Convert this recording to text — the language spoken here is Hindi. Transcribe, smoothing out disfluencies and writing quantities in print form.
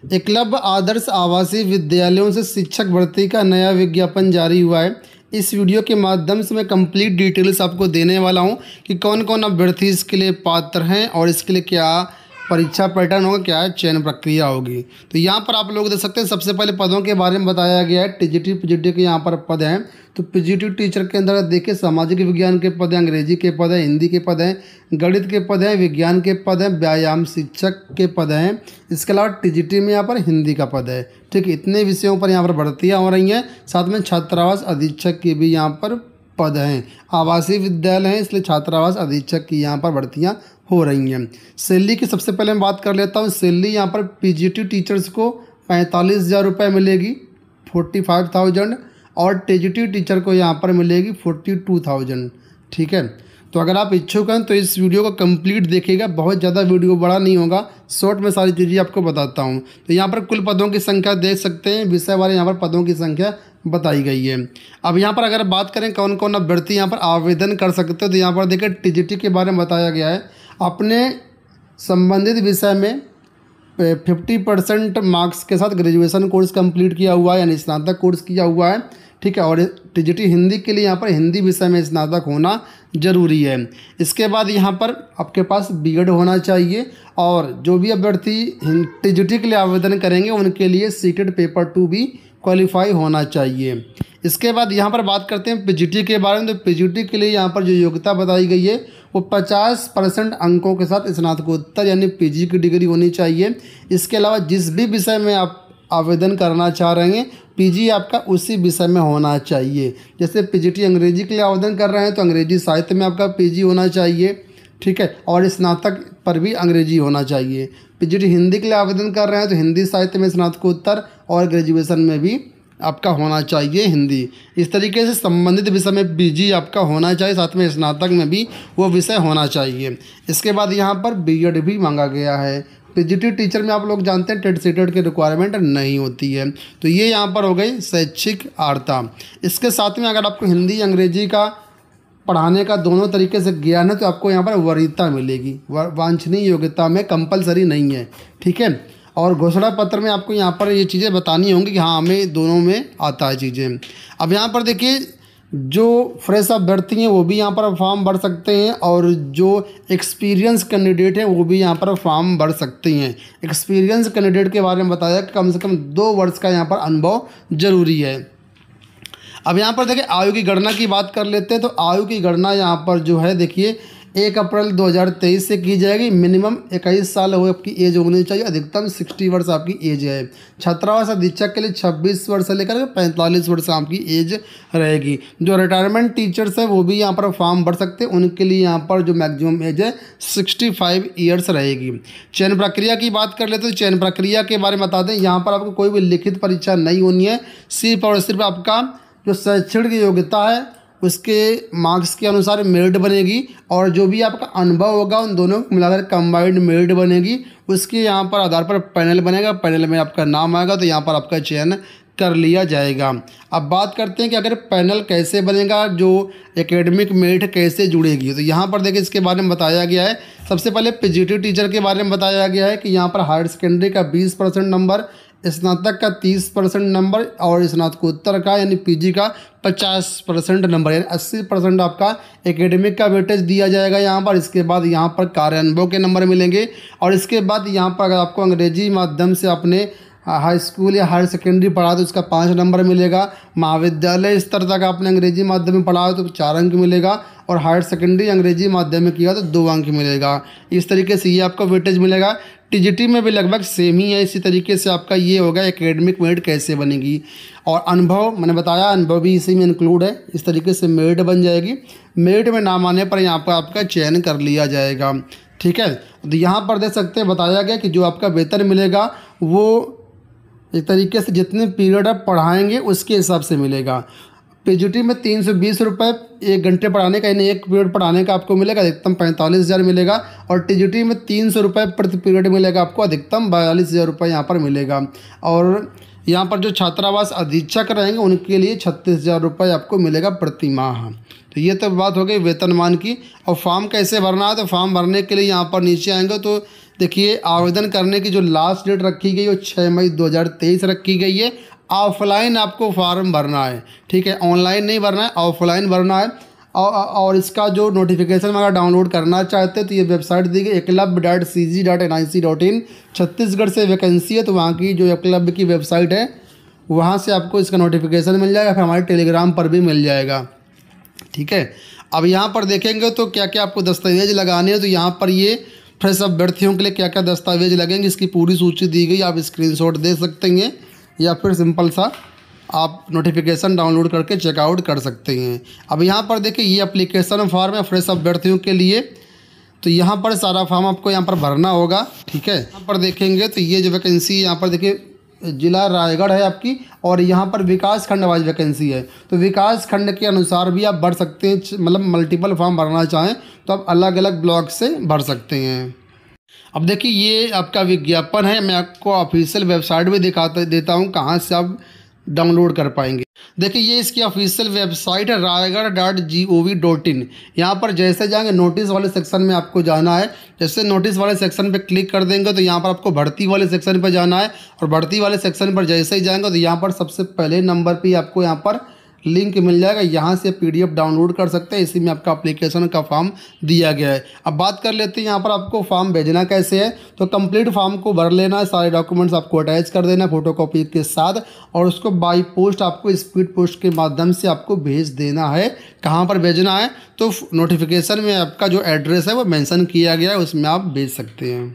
एकलव्य आदर्श आवासीय विद्यालयों से शिक्षक भर्ती का नया विज्ञापन जारी हुआ है। इस वीडियो के माध्यम से मैं कंप्लीट डिटेल्स आपको देने वाला हूं कि कौन कौन अभ्यर्थी इसके लिए पात्र हैं और इसके लिए क्या परीक्षा पैटर्न होगा, क्या चयन प्रक्रिया होगी। तो यहाँ पर आप लोग देख सकते हैं, सबसे पहले पदों के बारे में बताया गया है। टीजीटी पीजीटी के यहाँ पर पद हैं। तो पीजीटी टीचर के अंदर देखिए सामाजिक विज्ञान के पद हैं, अंग्रेजी के पद हैं, हिंदी के पद हैं, गणित के पद हैं, विज्ञान के पद हैं, व्यायाम शिक्षक के पद हैं। इसके अलावा टीजीटी में यहाँ पर हिंदी का पद है। ठीक है, इतने विषयों पर यहाँ पर भर्तियाँ हो रही हैं। साथ में छात्रावास अधीक्षक की भी यहाँ पर पद हैं। आवासीय विद्यालय हैं, इसलिए छात्रावास अधीक्षक की यहाँ पर भर्तियाँ हो रही हैं। सैलरी की सबसे पहले मैं बात कर लेता हूँ। सैलरी यहाँ पर पीजीटी टीचर्स को 45,000 रुपये मिलेगी, 45,000, और टीजीटी टीचर को यहाँ पर मिलेगी 42,000। ठीक है, तो अगर आप इच्छुक हैं तो इस वीडियो को कंप्लीट देखिएगा। बहुत ज़्यादा वीडियो बड़ा नहीं होगा, शॉर्ट में सारी चीज़ें आपको बताता हूँ। तो यहाँ पर कुल पदों की संख्या देख सकते हैं, विषय वाले यहाँ पर पदों की संख्या बताई गई है। अब यहाँ पर अगर बात करें कौन कौन अभ्यर्थी यहाँ पर आवेदन कर सकते हो, तो यहाँ पर देखिए टीजीटी के बारे में बताया गया है। अपने संबंधित विषय में 50% मार्क्स के साथ ग्रेजुएशन कोर्स कंप्लीट किया हुआ है, यानी स्नातक कोर्स किया हुआ है। ठीक है, और टीजीटी हिंदी के लिए यहाँ पर हिंदी विषय में स्नातक होना जरूरी है। इसके बाद यहाँ पर आपके पास बीएड होना चाहिए, और जो भी अभ्यर्थी टीजीटी के लिए आवेदन करेंगे उनके लिए सीटेड पेपर 2 भी क्वालिफाई होना चाहिए। इसके बाद यहाँ पर बात करते हैं पीजीटी के बारे में। तो पीजीटी के लिए यहाँ पर जो योग्यता बताई गई है वो 50% अंकों के साथ स्नातकोत्तर यानी पीजी की डिग्री होनी चाहिए। इसके अलावा जिस भी विषय में आप आवेदन करना चाह रहे हैं, पीजी आपका उसी विषय में होना चाहिए। जैसे पीजीटी अंग्रेजी के लिए आवेदन कर रहे हैं तो अंग्रेजी साहित्य में आपका पीजी होना चाहिए। ठीक है, और स्नातक पर भी अंग्रेजी होना चाहिए। पीजीटी हिंदी के लिए आवेदन कर रहे हैं तो हिंदी साहित्य में स्नातकोत्तर और ग्रेजुएशन में भी आपका होना चाहिए हिंदी। इस तरीके से संबंधित विषय में पीजी आपका होना चाहिए, साथ में स्नातक में भी वो विषय होना चाहिए। इसके बाद यहाँ पर बीएड भी मांगा गया है। पीजीटी टीचर में आप लोग जानते हैं टेट सीटेट की रिक्वायरमेंट नहीं होती है। तो ये यहाँ पर हो गई शैक्षिक अर्हता। इसके साथ में अगर आपको हिंदी अंग्रेजी का पढ़ाने का दोनों तरीके से ज्ञान है तो आपको यहाँ पर वरीयता मिलेगी। वांछनीय योग्यता में कंपलसरी नहीं है। ठीक है, और घोषणा पत्र में आपको यहाँ पर ये चीज़ें बतानी होंगी कि हाँ हमें दोनों में आता है चीज़ें। अब यहाँ पर देखिए जो फ्रेश अभ्यर्थी हैं वो भी यहाँ पर फॉर्म भर सकते हैं, और जो एक्सपीरियंस कैंडिडेट हैं वो भी यहाँ पर फॉर्म भर सकते हैं। एक्सपीरियंस कैंडिडेट के बारे में बताया कि कम से कम 2 वर्ष का यहाँ पर अनुभव जरूरी है। अब यहाँ पर देखिए आयु की गणना की बात कर लेते हैं। तो आयु की गणना यहाँ पर जो है देखिए 1 अप्रैल 2023 से की जाएगी। मिनिमम 21 साल हो आपकी एज होनी चाहिए, अधिकतम 60 वर्ष आपकी एज है। छात्रावास अधीक्षक के लिए 26 वर्ष से लेकर 45 वर्ष आपकी एज रहेगी। जो रिटायरमेंट टीचर्स है वो भी यहाँ पर फॉर्म भर सकते हैं, उनके लिए यहाँ पर जो मैक्सिमम एज है 65 ईयर्स रहेगी। चयन प्रक्रिया की बात कर लेते हैं। तो चयन प्रक्रिया के बारे में बता दें, यहाँ पर आपको कोई भी लिखित परीक्षा नहीं होनी है। सिर्फ और सिर्फ आपका जो शैक्षणिक योग्यता है उसके मार्क्स के अनुसार मेरिट बनेगी, और जो भी आपका अनुभव होगा उन दोनों को मिलाकर कंबाइंड मेरिट बनेगी। उसके यहाँ पर आधार पर पैनल बनेगा, पैनल में आपका नाम आएगा तो यहाँ पर आपका चयन कर लिया जाएगा। अब बात करते हैं कि अगर पैनल कैसे बनेगा, जो एकेडमिक मेरिट कैसे जुड़ेगी। तो यहाँ पर देखिए इसके बारे में बताया गया है। सबसे पहले पीजीटी टीचर के बारे में बताया गया है कि यहाँ पर हायर सेकेंडरी का 20% नंबर, स्नातक का 30% नंबर, और स्नातकोत्तर का यानी पीजी का 50% नंबर, यानी 80% आपका एकेडमिक का वेटेज दिया जाएगा यहाँ पर। इसके बाद यहाँ पर कार्यानुभव के नंबर मिलेंगे, और इसके बाद यहाँ पर अगर आपको अंग्रेजी माध्यम से अपने हाई स्कूल या हायर सेकेंडरी पढ़ा तो उसका 5 नंबर मिलेगा। महाविद्यालय स्तर तक आपने अंग्रेजी माध्यम में पढ़ा तो 4 अंक मिलेगा, और हायर सेकेंडरी अंग्रेजी माध्यम में किया तो 2 अंक मिलेगा। इस तरीके से ये आपका वेटेज मिलेगा। टीजीटी में भी लगभग सेम ही है। इसी तरीके से आपका ये होगा एकेडमिक मेरिट कैसे बनेगी। और अनुभव मैंने बताया, अनुभव भी इसी में इंक्लूड है। इस तरीके से मेरिट बन जाएगी। मेरिट में नाम आने पर यहाँ पर आपका चयन कर लिया जाएगा। ठीक है, तो यहाँ पर देख सकते हैं बताया गया कि जो आपका वेतन मिलेगा वो एक तरीके से जितने पीरियड आप पढ़ाएंगे उसके हिसाब से मिलेगा। टीजीटी में 320 रुपये 1 घंटे पढ़ाने का, यानी 1 पीरियड पढ़ाने का आपको मिलेगा, अधिकतम 45,000 मिलेगा। और टीजीटी में 300 रुपये प्रति पीरियड मिलेगा आपको, अधिकतम 42,000 रुपये यहाँ पर मिलेगा। और यहाँ पर जो छात्रावास अधीक्षक रहेंगे उनके लिए 36,000 रुपये आपको मिलेगा प्रति माह। तो ये तो बात हो गई वेतनमान की। और फॉर्म कैसे भरना है, तो फॉर्म भरने के लिए यहाँ पर नीचे आएंगे तो देखिए आवेदन करने की जो लास्ट डेट रखी गई है वो 6 मई 2023 रखी गई है। ऑफलाइन आपको फॉर्म भरना है, ठीक है, ऑनलाइन नहीं भरना है, ऑफलाइन भरना है। और इसका जो नोटिफिकेशन अगर डाउनलोड करना चाहते हैं तो ये वेबसाइट दी गई eklavya.cg.nic.in। छत्तीसगढ़ से वैकेंसी है तो वहाँ की जो एकलव्य की वेबसाइट है वहाँ से आपको इसका नोटिफिकेशन मिल जाएगा, फिर हमारे टेलीग्राम पर भी मिल जाएगा, ठीक है। अब यहाँ पर देखेंगे तो क्या क्या आपको दस्तावेज लगाने हैं। तो यहाँ पर ये फ्रेश अभ्यर्थियों के लिए क्या क्या दस्तावेज लगेंगे इसकी पूरी सूची दी गई, आप स्क्रीनशॉट दे सकते हैं या फिर सिंपल सा आप नोटिफिकेशन डाउनलोड करके चेकआउट कर सकते हैं। अब यहाँ पर देखिए ये एप्लीकेशन फॉर्म है फ्रेश अभ्यर्थियों के लिए। तो यहाँ पर सारा फॉर्म आपको यहाँ पर भरना होगा, ठीक है। यहाँ पर देखेंगे तो ये जो वैकेंसी यहाँ पर देखिए जिला रायगढ़ है आपकी, और यहाँ पर विकास खंड वाइज वैकेंसी है। तो विकास खंड के अनुसार भी आप भर सकते हैं, मतलब मल्टीपल फॉर्म भरना चाहें तो आप अलग अलग ब्लॉक से भर सकते हैं। अब देखिए ये आपका विज्ञापन है, मैं आपको ऑफिशियल वेबसाइट भी देता हूँ कहाँ से आप डाउनलोड कर पाएंगे। देखिए ये इसकी ऑफिशियल वेबसाइट है raigad.gov.in। यहाँ पर जैसे जाएंगे नोटिस वाले सेक्शन में आपको जाना है। जैसे नोटिस वाले सेक्शन पे क्लिक कर देंगे तो यहाँ पर आपको भर्ती वाले सेक्शन पर जाना है, और भर्ती वाले सेक्शन पर जैसे ही जाएंगे तो यहाँ पर सबसे पहले नंबर पे आपको यहाँ पर लिंक मिल जाएगा, यहाँ से पीडीएफ डाउनलोड कर सकते हैं। इसी में आपका एप्लीकेशन का फॉर्म दिया गया है। अब बात कर लेते हैं यहाँ पर आपको फॉर्म भेजना कैसे है। तो कंप्लीट फॉर्म को भर लेना है, सारे डॉक्यूमेंट्स आपको अटैच कर देना है फोटोकॉपी के साथ, और उसको बाई पोस्ट आपको स्पीड पोस्ट के माध्यम से आपको भेज देना है। कहाँ पर भेजना है तो नोटिफिकेशन में आपका जो एड्रेस है वो मेंशन किया गया है, उसमें आप भेज सकते हैं।